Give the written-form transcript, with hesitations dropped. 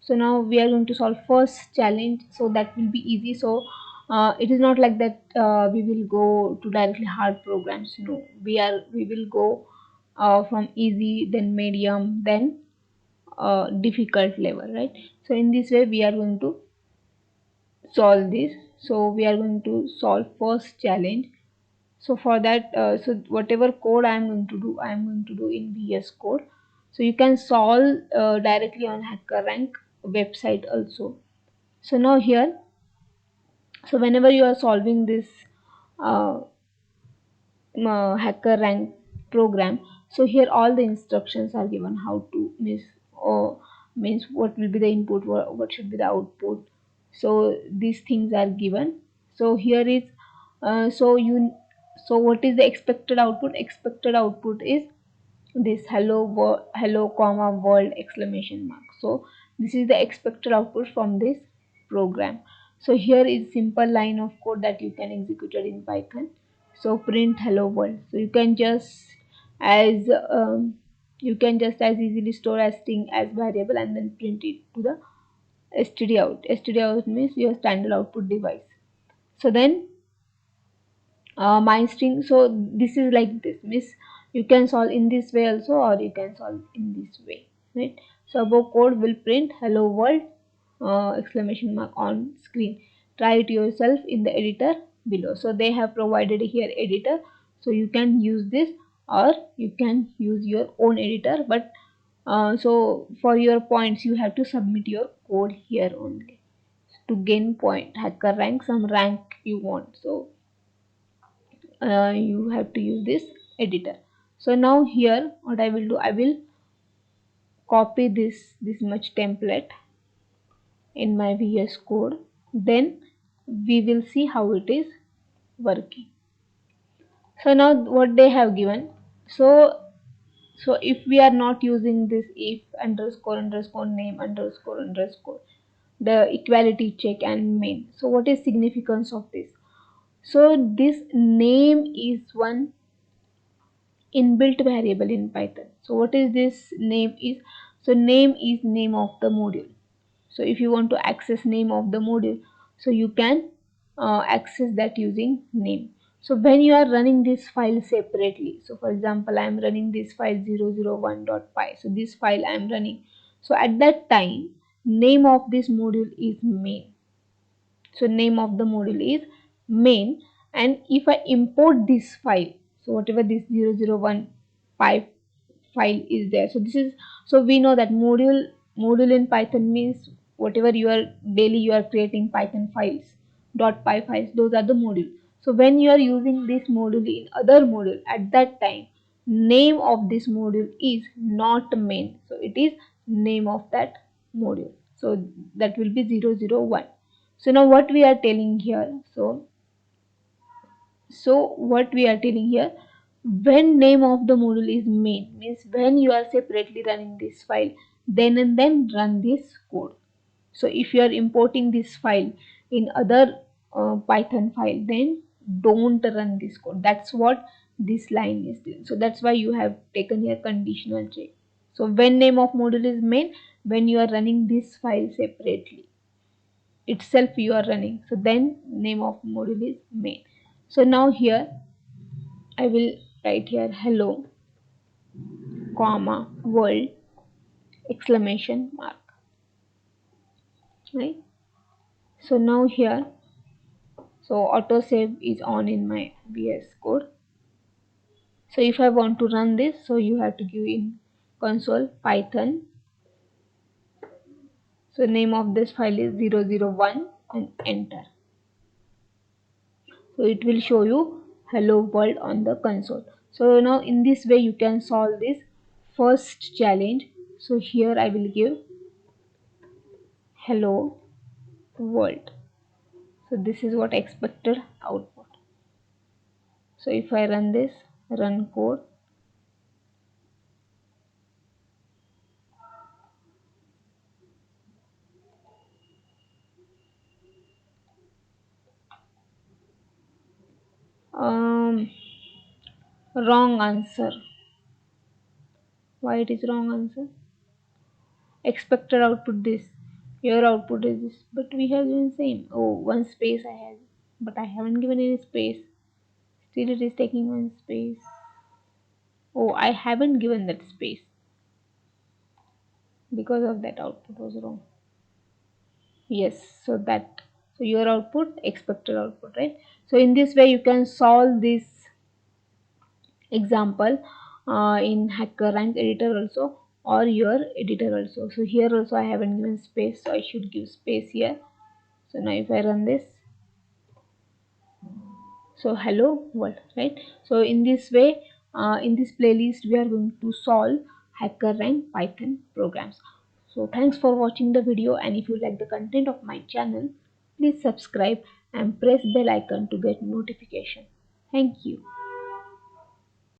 So now we are going to solve first challenge, so that will be easy. So it is not like that we will go to directly hard programs. No, we will go from easy, then medium, then difficult level, right? So in this way we are going to solve this. So we are going to solve first challenge. So for that, so whatever code I am going to do, I am going to do in VS Code. So you can solve directly on HackerRank website also. So now here, so whenever you are solving this uh, HackerRank program, so here all the instructions are given how to or means what will be the input, what should be the output. So these things are given. So here is so you, so what is the expected output? Expected output is this hello comma world exclamation mark. So this is the expected output from this program. So here is simple line of code that you can execute it in Python. So print hello world. So you can just as you can just as easily store as string as variable and then print it to the std out. Std out means your standard output device. So then my string, so this is like this means you can solve in this way also, or you can solve in this way, right? So above code will print hello world exclamation mark on screen. Try it yourself in the editor below. So they have provided here editor, so you can use this or you can use your own editor, but so for your points you have to submit your code here only to gain point hacker rank, some rank you want. So you have to use this editor. So now here what I will do, I will copy this much template in my VS code, then we will see how it is working. So now what they have given, so if we are not using this if underscore underscore name underscore underscore, the equality check and main, so what is significance of this? So this name is one inbuilt variable in Python. So what is this name is? So name is name of the module. So if you want to access name of the module, so you can access that using name. So when you are running this file separately, so for example I am running this file 001.py, so this file I am running, so at that time name of this module is main. So name of the module is main, and if I import this file, so whatever this 001 py file is there, so this is, so we know that module in Python means whatever you are daily you are creating Python files, .py files, those are the module. So when you are using this module in other module, at that time name of this module is not main, so it is name of that module. So that will be 001. So now what we are telling here, so what we are telling here, when name of the module is main means when you are separately running this file, then and then run this code. So if you are importing this file in other Python file, then don't run this code. That's what this line is doing. So that's why you have taken here conditional check. So when name of module is main, when you are running this file separately itself you are running, so then name of module is main. So now here I will write here hello comma world exclamation mark, right? So now here, so autosave is on in my VS code. So if I want to run this, so you have to give in console python, so name of this file is 001 and enter. So it will show you hello world on the console. So now in this way you can solve this first challenge. So here I will give hello world. So this is what expected output. So if I run this, run code, um, wrong answer. Why it is wrong answer? Expected output this. Your output is this, but we have given same. Oh, one space I have, but I haven't given any space. Still it is taking one space. Oh, I haven't given that space. Because of that, output was wrong. Yes, so your output, expected output, right? So in this way you can solve this example in HackerRank editor also, or your editor also. So here also I haven't given space, so I should give space here. So now if I run this, so hello world, right? So in this way, in this playlist we are going to solve HackerRank Python programs. So thanks for watching the video, and if you like the content of my channel, please subscribe and press bell icon to get notification. Thank you.